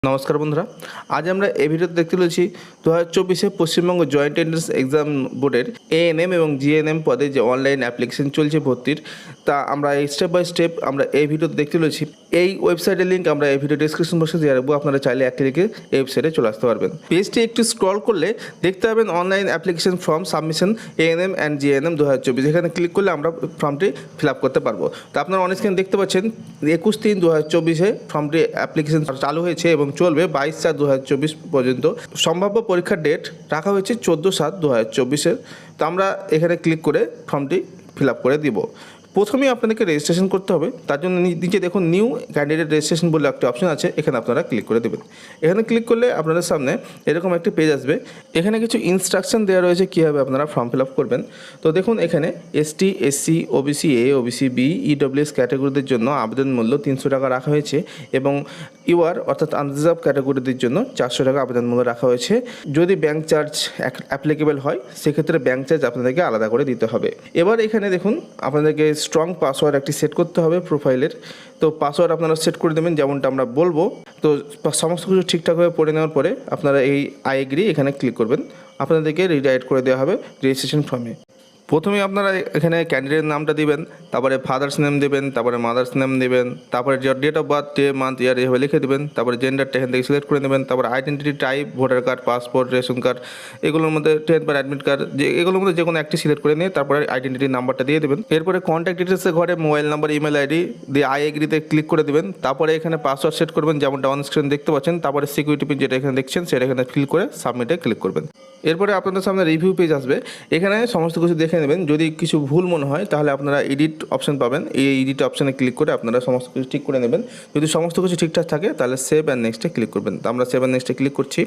নমস্কার বন্ধুরা, আজ আমরা এই ভিডিওতে দেখতে চলেছি 2024 পশ্চিমবঙ্গ জয়েন্ট এন্ট্রান্স এক্সাম বোর্ডের এএনএম এবং জিএনএম পদে যে অনলাইন অ্যাপ্লিকেশন চলছে ভর্তির, তা আমরা এই স্টেপ বাই স্টেপ আমরা এই ভিডিওতে দেখতে চলেছি। এই ওয়েবসাইটের লিঙ্ক আমরা এই ভিডিও ডিসক্রিপশন বক্সে দিয়ে রাখবো, আপনারা চাইলে এক ক্লিকে এই ওয়েবসাইটে চলে আসতে পারবেন। পেজটি একটু স্ক্রল করলে দেখতে পাবেন online application form submission ANM and GNM 2024। এখানে ক্লিক করলে আমরা ফর্মটি ফিল আপ করতে পারবো। তো আপনারা অন স্ক্রিন দেখতে পাচ্ছেন 21/3/2024 ফর্মটি অ্যাপ্লিকেশন চালু হয়েছে এবং চলবে 22/4/2024 পর্যন্ত। সম্ভাব্য পরীক্ষার ডেট রাখা হয়েছে 14/7/2024। তো আমরা এখানে ক্লিক করে ফর্মটি ফিল আপ করে দিব। প্রথমেই আপনাদেরকে রেজিস্ট্রেশন করতে হবে, তার জন্য নিচে দেখুন নিউ ক্যান্ডিডেট রেজিস্ট্রেশন বলে একটা অপশন আছে, এখানে আপনারা ক্লিক করে দেবেন। এখানে ক্লিক করলে আপনাদের সামনে এরকম একটি পেজ আসবে। এখানে কিছু ইনস্ট্রাকশন দেওয়া রয়েছে কীভাবে আপনারা ফর্ম ফিল আপ করবেন। তো দেখুন এখানে ST, SC, OBC A, OBC B, EWS ক্যাটাগরিদের জন্য আবেদন মূল্য 300 টাকা রাখা হয়েছে এবং ইউআর অর্থাৎ আনরিজার্ভ ক্যাটাগরিদের জন্য 400 টাকা আবেদন মূল্য রাখা হয়েছে। যদি ব্যাঙ্ক চার্জ অ্যাপ্লিকেবল হয় সেক্ষেত্রে ব্যাঙ্ক চার্জ আপনাদেরকে আলাদা করে দিতে হবে। এবার এখানে দেখুন আপনাদেরকে স্ট্রং পাসওয়ার্ড একটি সেট করতে হবে প্রোফাইলের। তো পাসওয়ার্ড আপনারা সেট করে দেবেন যেমনটা আমরা বলবো। তো সমস্ত কিছু ঠিকঠাকভাবে পড়ে নেওয়ার পরে আপনারা এই আই এগ্রি এখানে ক্লিক করবেন। আপনাদেরকে রিডাইরেক্ট করে দেওয়া হবে রেজিস্ট্রেশন ফর্মে। প্রথমে আপনারা এখানে ক্যান্ডিডেট নামটা দিবেন, তারপরে ফাদার্স নেম দেবেন, তারপরে মাদার্স নেম দেবেন, তারপরে date of birth, day, month, year এভাবে লিখে দেবেন। তারপরে জেন্ডারটা এখান থেকে সিলেক্ট করে নেবেন। তারপরে identity type, voter card, passport, ration card, এগুলোর মধ্যে 10th বা অ্যাডমিট কার্ড, এগুলোর মধ্যে যে কোনো একটি সিলেক্ট করে নিয়ে তারপরে আইডেন্টিটি নাম্বারটা দিয়ে দেবেন। এরপরে কন্ট্যাক্ট ডিটেলসের ঘরে মোবাইল নাম্বার, ইমেল আইডি দিয়ে আই এগ্রিতে ক্লিক করে দেবেন। তারপরে এখানে পাসওয়ার্ড সেট করবেন যেমনটা অন স্ক্রিন দেখতে পাচ্ছেন। তারপরে সিকিউরিটি পিন যেটা এখানে দেখছেন সেটা এখানে ফিল করে সাবমিটে ক্লিক করবেন। এরপরে আপনাদের সামনে রিভিউ পেজ আসবে, এখানে সমস্ত কিছু দেখে নেবেন। যদি কিছু ভুল মনে হয় তাহলে আপনারা এডিট অপশন পাবেন, এই এডিট অপশানে ক্লিক করে আপনারা সমস্ত কিছু ঠিক করে নেবেন। যদি সমস্ত কিছু ঠিকঠাক থাকে তাহলে সেভ অ্যান্ড নেক্সটে ক্লিক করবেন। তো আমরা সেভ অ্যান্ড নেক্সটে ক্লিক করছি।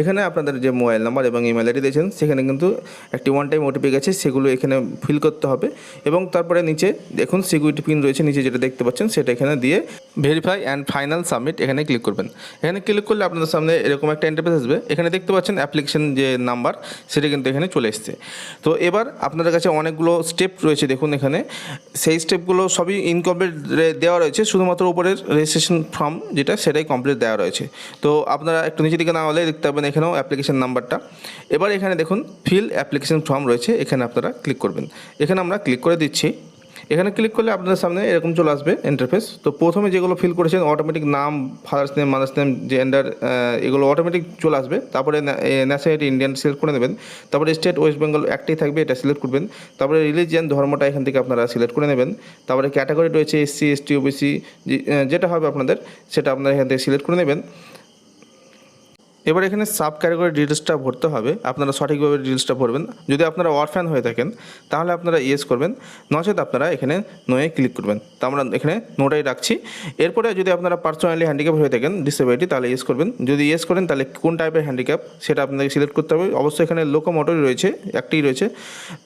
এখানে আপনাদের যে মোবাইল নাম্বার এবং ইমেল আইডি দিয়েছেন সেখানে কিন্তু একটি ওয়ান টাইম ওটিপি গেছে, সেগুলো এখানে ফিল করতে হবে। এবং তারপরে নিচে দেখুন সিকিউরিটি পিন রয়েছে, নিচে যেটা দেখতে পাচ্ছেন সেটা এখানে দিয়ে ভেরিফাই অ্যান্ড ফাইনাল সাবমিট এখানে ক্লিক করবেন। এখানে ক্লিক করলে আপনাদের সামনে এরকম একটা ইন্টারফেস আসবে। এখানে দেখতে পাচ্ছেন অ্যাপ্লিকেশন যে নাম্বার সেটা কিন্তু এখানে চলে এসছে। তো এবার আপনাদের কাছে অনেকগুলো স্টেপ রয়েছে, দেখুন এখানে সেই স্টেপগুলো সবই ইনকমপ্লিট দেওয়া রয়েছে, শুধুমাত্র উপরের রেজিস্ট্রেশন ফর্ম যেটা সেটাই কমপ্লিট দেওয়া রয়েছে। তো আপনারা একটু নিচের দিকে না হলে দেখতে পাবেন এখানেও অ্যাপ্লিকেশন নাম্বারটা। এবার এখানে দেখুন ফিল অ্যাপ্লিকেশন ফর্ম রয়েছে, এখানে আপনারা ক্লিক করবেন। এখানে আমরা ক্লিক করে দিচ্ছি। এখানে ক্লিক করলে আপনাদের সামনে এরকম চলে আসবে ইন্টারফেস। তো প্রথমে যেগুলো ফিল করেছেন অটোমেটিক নাম, father's name, mother's name, gender, এগুলো অটোমেটিক চলে আসবে। তারপরে ন্যাশনালিটি ইন্ডিয়ান সিলেক্ট করে নেবেন। তারপরে স্টেট ওয়েস্ট বেঙ্গল একটাই থাকবে, এটা সিলেক্ট করবেন। তারপরে রিলিজিয়ান, ধর্মটা এখান থেকে আপনারা সিলেক্ট করে নেবেন। তারপরে ক্যাটাগরি রয়েছে এসসি, এসটি, ওবিসি, যেটা হবে আপনাদের সেটা আপনারা এখান থেকে সিলেক্ট করে নেবেন। এবার এখানে সাব ক্যাটাগরি ডিটেলসটা ভরতে হবে, আপনারা সঠিকভাবে ডিটেলসটা ভরবেন। যদি আপনারা অরফ্যান হয়ে থাকেন তাহলে আপনারা ইয়েস করবেন, নচেত আপনারা এখানে নোয়ে ক্লিক করবেন। তো আমরা এখানে নোটাই রাখছি। এরপরে যদি আপনারা পার্সোনালি হ্যান্ডিক্যাপ হয়ে থাকেন, ডিসেবিলিটি, তাহলে ইয়েস করবেন। যদি ইয়েস করেন তাহলে কোন টাইপের হ্যান্ডিক্যাপ সেটা আপনাকে সিলেক্ট করতে হবে। অবশ্যই এখানে লোকোমোটরই রয়েছে, একটিই রয়েছে।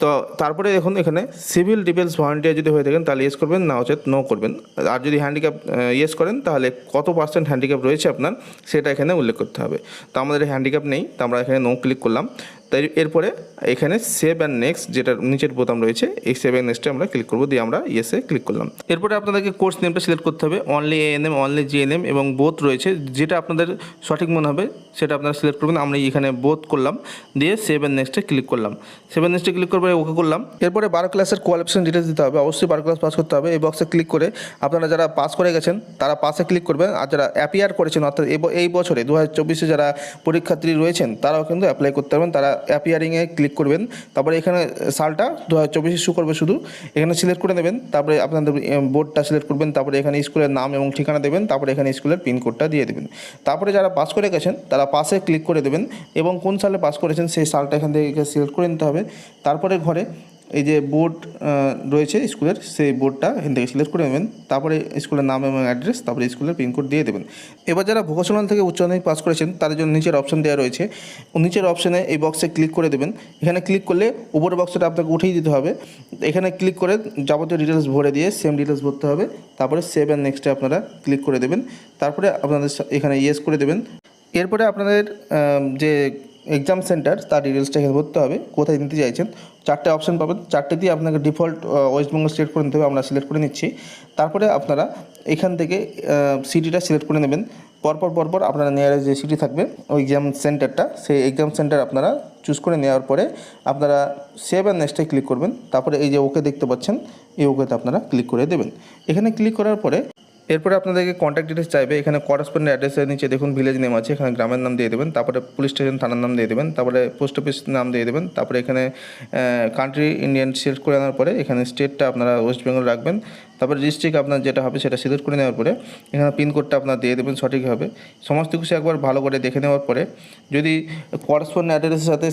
তো তারপরে দেখুন এখানে সিভিল ডিফেন্স ভলান্টিয়ার যদি হয়ে থাকেন তাহলে ইয়েস করবেন, না নচেত নো করবেন। আর যদি হ্যান্ডিক্যাপ ইয়েস করেন তাহলে কত % হ্যান্ডিক্যাপ রয়েছে আপনার সেটা এখানে উল্লেখ করতে হবে। তো আমাদের হ্যান্ডিক্যাপ নেই, তো আমরা এখানে নো ক্লিক করলাম। তাই এরপরে এখানে সেভ অ্যান্ড নেক্সট যেটা নিচের বোতাম রয়েছে, এই সেভ অ্যান্ড নেক্সটে আমরা ক্লিক করবো, দিয়ে আমরা ইয়েসে ক্লিক করলাম। এরপরে আপনাদেরকে কোর্স নেমটা সিলেক্ট করতে হবে, অনলি এএনএম, অনলি জিএনএম এবং বোথ রয়েছে, যেটা আপনাদের সঠিক মনে হবে সেটা আপনারা সিলেক্ট করবেন। আমরা এখানে বোথ করলাম, দিয়ে সেভ অ্যান্ড নেক্সটে ক্লিক করলাম। সেভ অ্যান্ড নেক্সটে ক্লিক করবে, ওকে করলাম। এরপরে 12 ক্লাসের কোয়ালিফিকেশন ডিটেলস দিতে হবে, অবশ্যই 12 ক্লাস পাস করতে হবে। এই বক্সে ক্লিক করে আপনারা যারা পাস করে গেছেন তারা পাসে ক্লিক করবেন, আর যারা অ্যাপিয়ার করেছেন অর্থাৎ এই বছরে 2024 যারা পরীক্ষার্থী রয়েছেন তারাও কিন্তু অ্যাপ্লাই করতে পারবেন, তারা অ্যাপিয়ারিংয়ে ক্লিক করবেন। তারপরে এখানে সালটা 2024 ইস্যু করবে শুধু, এখানে সিলেক্ট করে নেবেন। তারপরে আপনাদের বোর্ডটা সিলেক্ট করবেন, তারপরে এখানে স্কুলের নাম এবং ঠিকানা দেবেন, তারপরে এখানে স্কুলের পিনকোডটা দিয়ে দেবেন। তারপরে যারা পাস করে গেছেন তারা পাসে ক্লিক করে দেবেন এবং কোন সালে পাস করেছেন সেই সালটা এখান থেকে সিলেক্ট করে নিতে হবে। তারপরে ঘরে এই যে বোর্ড রয়েছে স্কুলের, সেই বোর্ডটা এখান থেকে সিলেক্ট করে নেবেন। তারপরে স্কুলের নাম এবং অ্যাড্রেস, তারপরে স্কুলের পিনকোড দিয়ে দেবেন। এবার যারা ভোকেশনাল থেকে উচ্চ মাধ্যমিক পাস করেছেন তাদের জন্য নিচের অপশন দেওয়া রয়েছে, নিচের অপশানে এই বক্সে ক্লিক করে দেবেন। এখানে ক্লিক করলে উপরের বক্সটা আপনাকে উঠিয়ে দিতে হবে। এখানে ক্লিক করে যাবতীয় ডিটেলস ভরে দিয়ে সেম ডিটেলস ভরতে হবে। তারপরে সেভ অ্যান্ড নেক্সটে আপনারা ক্লিক করে দেবেন। তারপরে আপনাদের এখানে ইয়েস করে দেবেন। এরপরে আপনাদের যে এক্সাম সেন্টার তার ডিটেলসটা এখানে ভরতে হবে, কোথায় নিতে চাইছেন। 4টে অপশন পাবেন, 4টে দিয়ে আপনাকে ডিফল্ট ওয়েস্ট বেঙ্গল সিলেক্ট করে নিতে হবে, আমরা সিলেক্ট করে নিচ্ছি। তারপরে আপনারা এখান থেকে সিটিটা সিলেক্ট করে নেবেন। পরপর আপনারা নিয়ারেস্ট যে সিটি থাকবে ওই এক্সাম সেন্টারটা, সেই এক্সাম সেন্টার আপনারা চুজ করে নেওয়ার পরে আপনারা সেভ অ্যান্ড নেক্সটে ক্লিক করবেন। তারপরে এই যে ওকে দেখতে পাচ্ছেন, এই ওকেতে আপনারা ক্লিক করে দেবেন। এখানে ক্লিক করার পরে এরপরে আপনাদেরকে কন্ট্যাক্ট ডিটেলস চাইবে। এখানে করেসপন্ডিং অ্যাড্রেসের নিচে দেখুন ভিলেজ নেম আছে, এখানে গ্রামের নাম দিয়ে দেবেন, তারপরে পুলিশ স্টেশন থানার নাম দিয়ে দেবেন, তারপরে পোস্ট অফিস নাম দিয়ে দেবেন, তারপরে এখানে কান্ট্রি ইন্ডিয়ান সিলেক্ট করে আনার পরে এখানে স্টেটটা আপনারা ওয়েস্ট বেঙ্গল রাখবেন, তারপরে ডিস্ট্রিক্ট আপনার যেটা হবে সেটা সিলেক্ট করে নেওয়ার পরে এখানে পিনকোডটা আপনার দিয়ে দেবেন সঠিকভাবে। সমস্ত কিছু একবার ভালো করে দেখে নেওয়ার পরে যদি করেসপন্ডিং অ্যাড্রেসের সাথে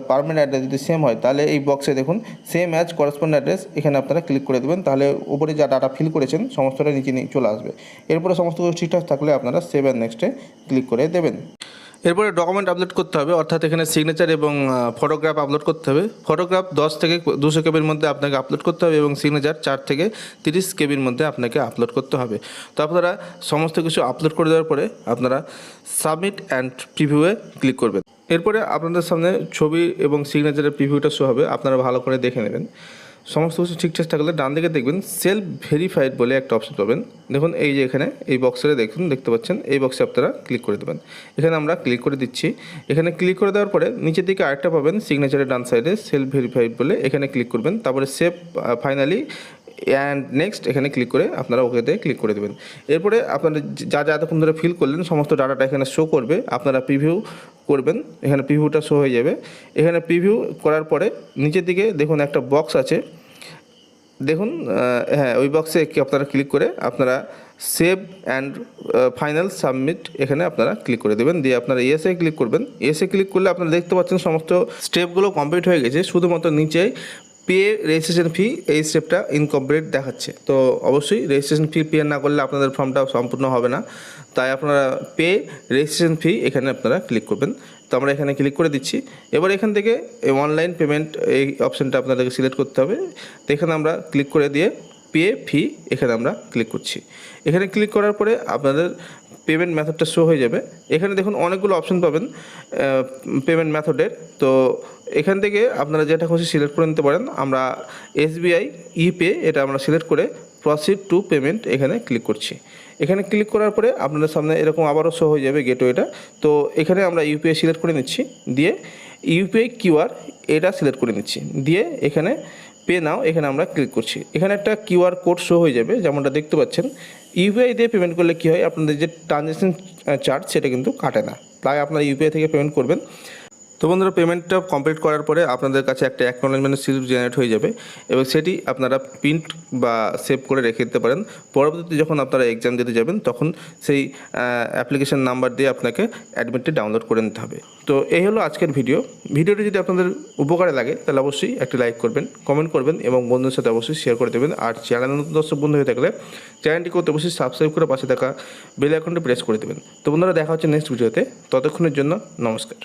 পারমানেন্ট অ্যাড্রেস যদি সেম হয় তাহলে এই বক্সে দেখুন সেম অ্যাজ করেসপন্ডিং অ্যাড্রেস, এখানে আপনারা ক্লিক করে দেবেন। তাহলে উপরে যা ডাটা ফিল করেছেন সমস্তটা নিচে চলে আসবে। এরপরে সমস্ত কিছু ঠিকঠাক থাকলে আপনারা সেভ অ্যান্ড নেক্সটে ক্লিক করে দেবেন। এরপরে ডকুমেন্ট আপলোড করতে হবে, অর্থাৎ এখানে সিগনেচার এবং ফটোগ্রাফ আপলোড করতে হবে। ফটোগ্রাফ 10 থেকে 200 কেবির মধ্যে আপনাকে আপলোড করতে হবে এবং সিগনেচার 4 থেকে 30 কেবির মধ্যে আপনাকে আপলোড করতে হবে। তো আপনারা সমস্ত কিছু আপলোড করে দেওয়ার পরে আপনারা সাবমিট অ্যান্ড প্রিভিউয়ে ক্লিক করবেন। এরপরে আপনাদের সামনে ছবি এবং সিগনেচারের প্রিভিউটা শো হবে, আপনারা ভালো করে দেখে নেবেন। সমস্ত কিছু ঠিকঠাক থাকলে ডান দিকে দেখবেন সেলফ ভেরিফাইড বলে একটা অপশন পাবেন। দেখুন এই যে এখানে এই বক্সে দেখতে পাচ্ছেন, এই বক্সে আপনারা ক্লিক করে দেবেন। এখানে আমরা ক্লিক করে দিচ্ছি। এখানে ক্লিক করে দেওয়ার পরে নিচের দিকে আরেকটা পাবেন সিগনেচারের ডান সাইডে সেলফ ভেরিফাইড বলে, এখানে ক্লিক করবেন। তারপরে সেভ ফাইনালি অ্যান্ড নেক্সট এখানে ক্লিক করে আপনারা ওকেতে ক্লিক করে দেবেন। এরপরে আপনারা যা এতক্ষণ ধরে ফিল করলেন সমস্ত ডাটাটা এখানে শো করবে, আপনারা প্রিভিউ করবেন। এখানে প্রিভিউটা শো হয়ে যাবে। এখানে প্রিভিউ করার পরে নিচের দিকে দেখুন একটা বক্স আছে, দেখুন হ্যাঁ ওই বক্সে আপনারা ক্লিক করে আপনারা সেভ অ্যান্ড ফাইনাল সাবমিট এখানে আপনারা ক্লিক করে দেবেন। দিয়ে আপনারা ইয়েসে ক্লিক করবেন। ইয়েসে ক্লিক করলে আপনারা দেখতে পাচ্ছেন সমস্ত স্টেপগুলো কমপ্লিট হয়ে গেছে, শুধুমাত্র নিচে পে রেজিস্ট্রেশন ফি এই স্টেপটা ইনকমপ্লিট দেখাচ্ছে। তো অবশ্যই রেজিস্ট্রেশন ফি পে না করলে আপনাদের ফর্মটা সম্পূর্ণ হবে না, তাই আপনারা পে রেজিস্ট্রেশন ফি এখানে আপনারা ক্লিক করবেন। তো আমরা এখানে ক্লিক করে দিচ্ছি। এবার এখান থেকে অনলাইন পেমেন্ট এই অপশানটা আপনাদেরকে সিলেক্ট করতে হবে। তো এখানে আমরা ক্লিক করে দিয়ে পে ফি এখানে আমরা ক্লিক করছি। এখানে ক্লিক করার পরে আপনাদের পেমেন্ট মেথডটা শো হয়ে যাবে। এখানে দেখুন অনেকগুলো অপশন পাবেন পেমেন্ট মেথডের। তো এখান থেকে আপনারা যেটা খুশি সিলেক্ট করে নিতে পারেন। আমরা SBI ইপে এটা আমরা সিলেক্ট করে প্রসিড টু পেমেন্ট এখানে ক্লিক করছি। এখানে ক্লিক করার পরে আপনাদের সামনে এরকম আবারও শো হয়ে যাবে গেটওয়েটা। তো এখানে আমরা ইউপিআই সিলেক্ট করে নিচ্ছি, দিয়ে ইউপিআই কিউআর এটা সিলেক্ট করে নিচ্ছি, দিয়ে এখানে পে নাও এখানে আমরা ক্লিক করছি। এখানে একটা কিউআর কোড শো হয়ে যাবে যেমনটা দেখতে পাচ্ছেন। ইউপিআই দিয়ে পেমেন্ট করলে কী হয়, আপনাদের যে ট্রানজ্যাকশন চার্জ সেটা কিন্তু কাটে না, তাই আপনারা ইউপিআই থেকে পেমেন্ট করবেন। তো বন্ধুরা পেমেন্টটা কমপ্লিট করার পরে আপনাদের কাছে একটা অ্যাকনোলেজমেন্ট স্লিপ জেনারেট হয়ে যাবে এবং সেটি আপনারা প্রিন্ট বা সেভ করে রেখে দিতে পারেন। পরবর্তীতে যখন আপনারা এক্সাম দিতে যাবেন তখন সেই অ্যাপ্লিকেশন নাম্বার দিয়ে আপনাকে অ্যাডমিটটি ডাউনলোড করে নিতে হবে। তো এই হলো আজকের ভিডিওটি যদি আপনাদের উপকারে লাগে তাহলে অবশ্যই একটি লাইক করবেন, কমেন্ট করবেন এবং বন্ধুদের সাথে অবশ্যই শেয়ার করে দেবেন। আর চ্যানেল নতুন দর্শক বন্ধু হয়ে থাকলে চ্যানেলটি করতে অবশ্যই সাবস্ক্রাইব করে পাশে থাকা বেল আইকনটি প্রেস করে দেবেন। তো বন্ধুরা দেখা হচ্ছে নেক্সট ভিডিওতে, ততক্ষণের জন্য নমস্কার।